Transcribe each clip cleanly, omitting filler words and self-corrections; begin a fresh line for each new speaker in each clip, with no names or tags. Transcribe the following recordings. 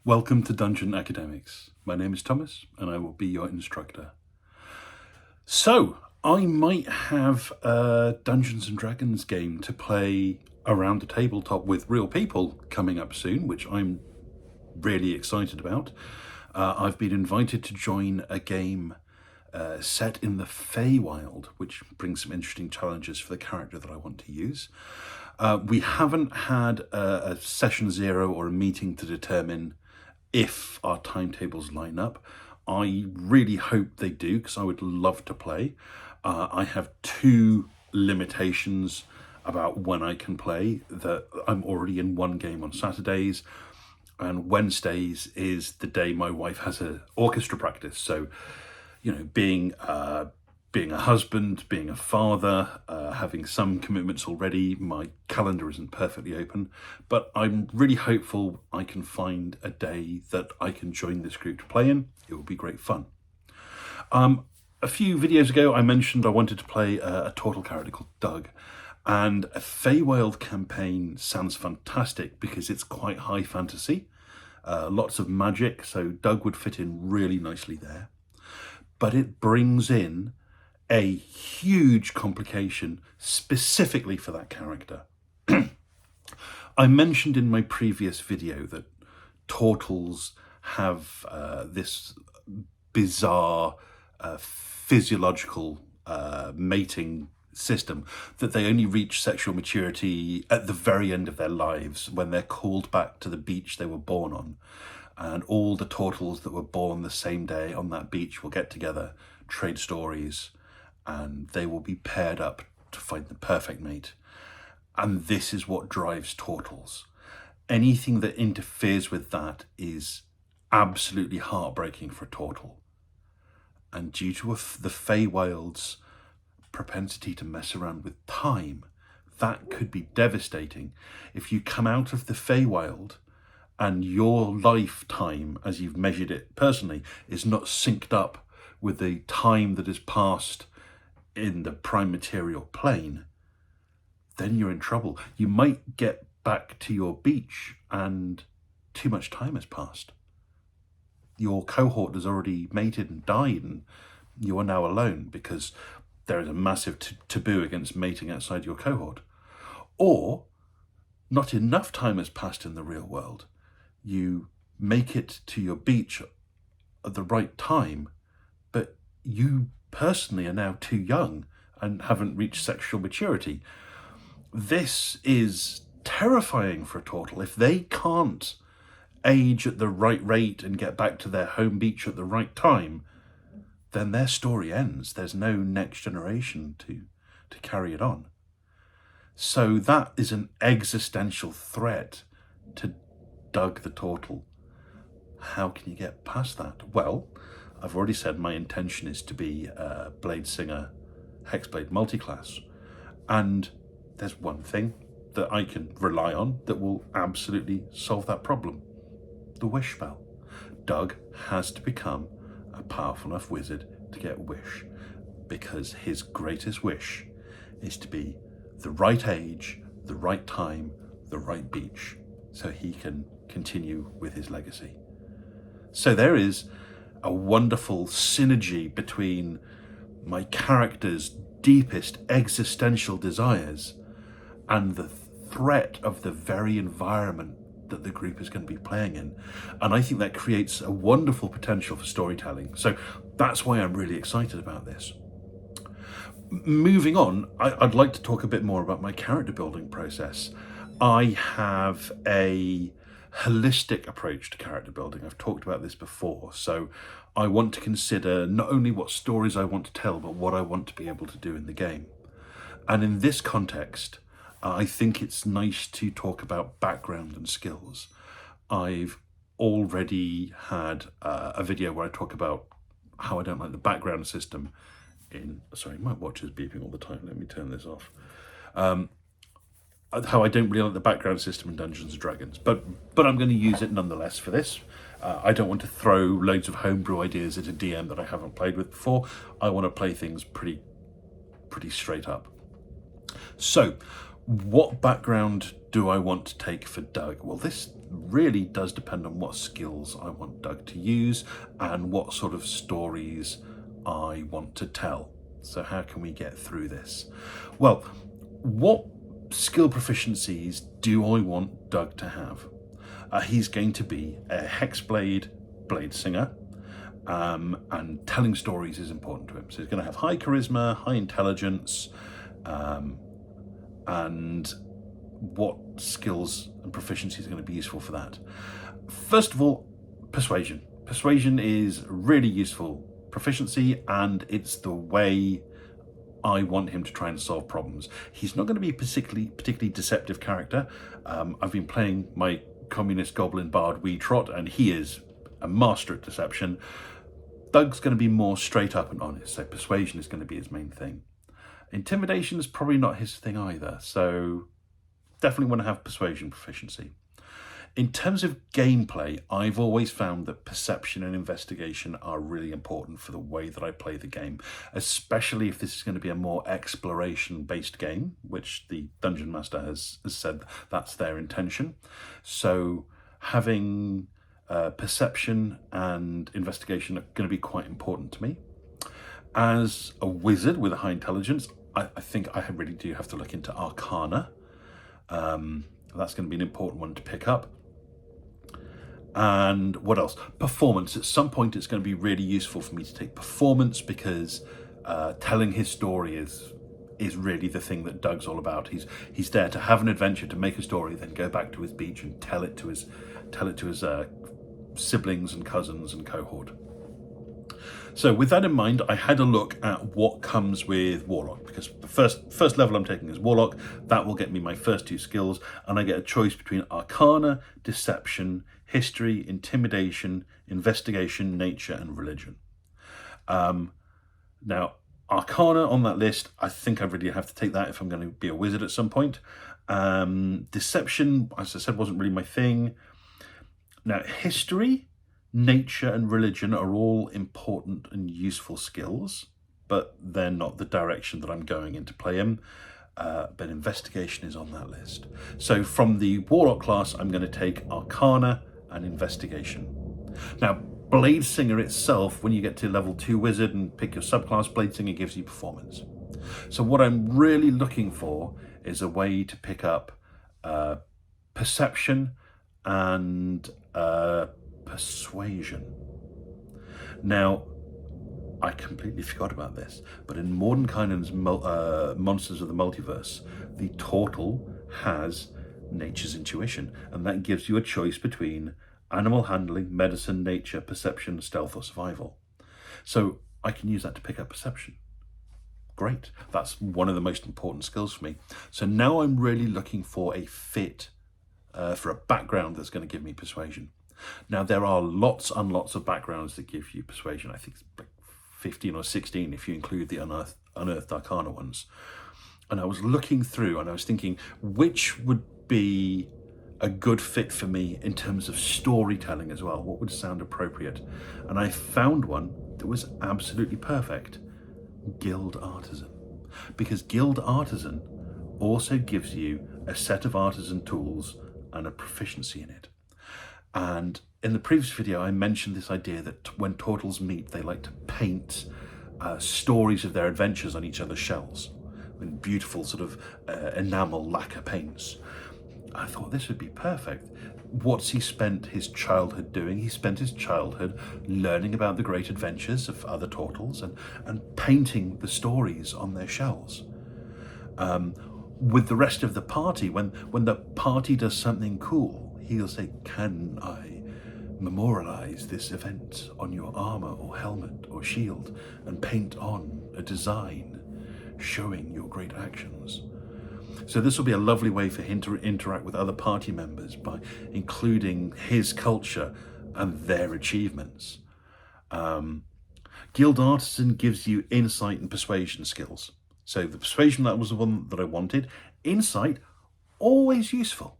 Welcome to Dungeon Academics. My name is Thomas and I will be your instructor. So, I might have a Dungeons and Dragons game to play around a tabletop with real people coming up soon, which I'm really excited about. I've been invited to join a game set in the Feywild, which brings some interesting challenges for the character that I want to use. We haven't had a session zero or a meeting to determine if our timetables line up. I really hope they do, because I would love to play. I have two limitations about when I can play. That I'm already in one game on Saturdays, and Wednesdays is the day my wife has an orchestra practice. So, being a husband, being a father, having some commitments already, my calendar isn't perfectly open, but I'm really hopeful I can find a day that I can join this group to play in. It will be great fun. A few videos ago, I mentioned I wanted to play a Tortle character called Dug, and a Feywild campaign sounds fantastic because it's quite high fantasy, lots of magic, so Dug would fit in really nicely there. But it brings in a huge complication specifically for that character. I mentioned in my previous video that Tortles have this bizarre physiological mating system, that they only reach sexual maturity at the very end of their lives, when they're called back to the beach they were born on. And all the Tortles that were born the same day on that beach will get together, trade stories, and they will be paired up to find the perfect mate. And this is what drives Tortles. Anything that interferes with that is absolutely heartbreaking for a Tortle. And due to the Feywild's propensity to mess around with time, that could be devastating. If you come out of the Feywild and your lifetime, as you've measured it personally, is not synced up with the time that has passed in the prime material plane, then you're in trouble. You might get back to your beach and too much time has passed. Your cohort has already mated and died, and you are now alone because there is a massive taboo against mating outside your cohort. Or not enough time has passed in the real world. You make it to your beach at the right time, but you personally are now too young and haven't reached sexual maturity. This is terrifying for a Tortle. If they can't age at the right rate and get back to their home beach at the right time, then their story ends. There's no next generation to carry it on. So that is an existential threat to Dug the Tortle. How can you get past that? Well, I've already said my intention is to be a Blade Singer Hexblade multiclass. And there's one thing that I can rely on that will absolutely solve that problem. The wish spell. Dug has to become a powerful enough wizard to get wish, because his greatest wish is to be the right age, the right time, the right beach, so he can continue with his legacy. So there is a wonderful synergy between my character's deepest existential desires and the threat of the very environment that the group is going to be playing in. And I think that creates a wonderful potential for storytelling. So that's why I'm really excited about this. Moving on, I'd like to talk a bit more about my character building process. I have a holistic approach to character building. I've talked about this before. So I want to consider not only what stories I want to tell, but what I want to be able to do in the game. And in this context, I think it's nice to talk about background and skills. I've already had a video where I talk about how I don't like the background system in... Sorry, my watch is beeping all the time. Let me turn this off. How I don't really like the background system in Dungeons & Dragons, but I'm going to use it nonetheless for this. I don't want to throw loads of homebrew ideas at a DM that I haven't played with before. I want to play things pretty straight up. So What background do I want to take for Dug? Well, this really does depend on what skills I want Dug to use and what sort of stories I want to tell. So how can we get through this? Well, what skill proficiencies do I want Dug to have? He's going to be a Hexblade blade singer, and telling stories is important to him. So he's going to have high charisma, high intelligence, and what skills and proficiencies are going to be useful for that? First of all, persuasion. Persuasion is really useful proficiency, and it's the way I want him to try and solve problems. He's not going to be a particularly deceptive character. I've been playing my communist goblin bard Wee Trot, and he is a master at deception. Dug's going to be more straight up and honest, so persuasion is going to be his main thing. Intimidation is probably not his thing either, so definitely want to have persuasion proficiency. In terms of gameplay, I've always found that perception and investigation are really important for the way that I play the game, especially if this is going to be a more exploration-based game, which the Dungeon Master has said that's their intention. So having perception and investigation are going to be quite important to me. As a wizard with a high intelligence, I think I really do have to look into Arcana. That's going to be an important one to pick up. And what else? Performance. At some point it's going to be really useful for me to take performance, because telling his story is really the thing that Dug's all about. He's there to have an adventure, to make a story, then go back to his beach and tell it to his siblings and cousins and cohort. So with that in mind, I had a look at what comes with Warlock, because the first level I'm taking is Warlock. That will get me my first two skills, and I get a choice between Arcana, Deception, History, Intimidation, Investigation, Nature, and Religion. Now, Arcana on that list, I think I really have to take that if I'm going to be a wizard at some point. Deception, as I said, wasn't really my thing. Now, History, Nature, and Religion are all important and useful skills, but they're not the direction that I'm going in to play them. But Investigation is on that list. So from the Warlock class, I'm going to take Arcana and Investigation. Now, Blade Singer itself, when you get to level 2 wizard and pick your subclass, Blade Singer gives you performance. So what I'm really looking for is a way to pick up perception and persuasion. Now, I completely forgot about this, but in Mordenkainen's Monsters of the Multiverse, the Tortle has Nature's Intuition, and that gives you a choice between animal handling, medicine, nature, perception, stealth, or survival. So I can use that to pick up perception. Great. That's one of the most important skills for me. So now I'm really looking for a fit, for a background that's going to give me persuasion. Now, there are lots and lots of backgrounds that give you persuasion. I think it's like 15 or 16 if you include the unearthed Arcana ones. And I was looking through and I was thinking, which would be a good fit for me in terms of storytelling as well? What would sound appropriate? And I found one that was absolutely perfect. Guild Artisan. Because Guild Artisan also gives you a set of artisan tools and a proficiency in it. And in the previous video, I mentioned this idea that when turtles meet, they like to paint stories of their adventures on each other's shells in beautiful sort of enamel lacquer paints. I thought this would be perfect. What's he spent his childhood doing? He spent his childhood learning about the great adventures of other turtles and painting the stories on their shells. With the rest of the party, when the party does something cool, he'll say, "Can I memorialize this event on your armor or helmet or shield and paint on a design showing your great actions?" So this will be a lovely way for him to interact with other party members by including his culture and their achievements. Guild Artisan gives you insight and persuasion skills. So the persuasion, that was the one that I wanted. Insight, always useful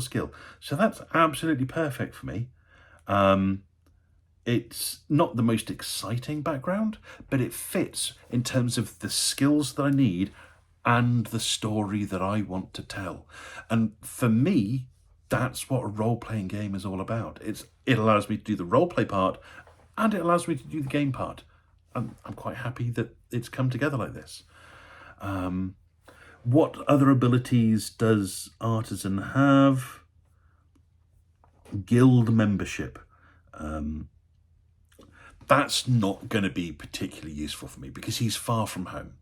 skill. So that's absolutely perfect for me. It's not the most exciting background, but it fits in terms of the skills that I need and the story that I want to tell. And for me, that's what a role-playing game is all about. It allows me to do the role-play part, and it allows me to do the game part. I'm quite happy that it's come together like this. What other abilities does Artisan have? Guild membership. That's not going to be particularly useful for me because he's far from home.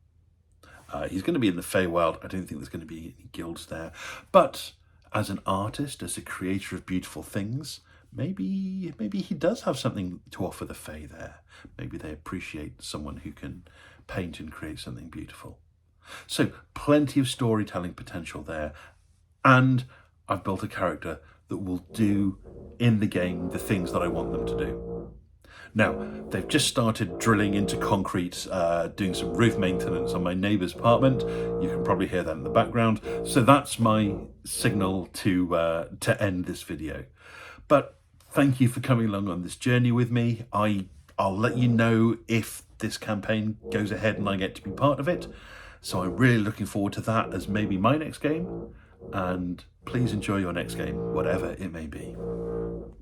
He's going to be in the Feywild. I don't think there's going to be any guilds there. But as an artist, as a creator of beautiful things, maybe he does have something to offer the Fey there. Maybe they appreciate someone who can paint and create something beautiful. So plenty of storytelling potential there. And I've built a character that will do in the game the things that I want them to do. Now, they've just started drilling into concrete, doing some roof maintenance on my neighbour's apartment. You can probably hear that in the background. So that's my signal to end this video. But thank you for coming along on this journey with me. I'll let you know if this campaign goes ahead and I get to be part of it. So I'm really looking forward to that as maybe my next game. And please enjoy your next game, whatever it may be.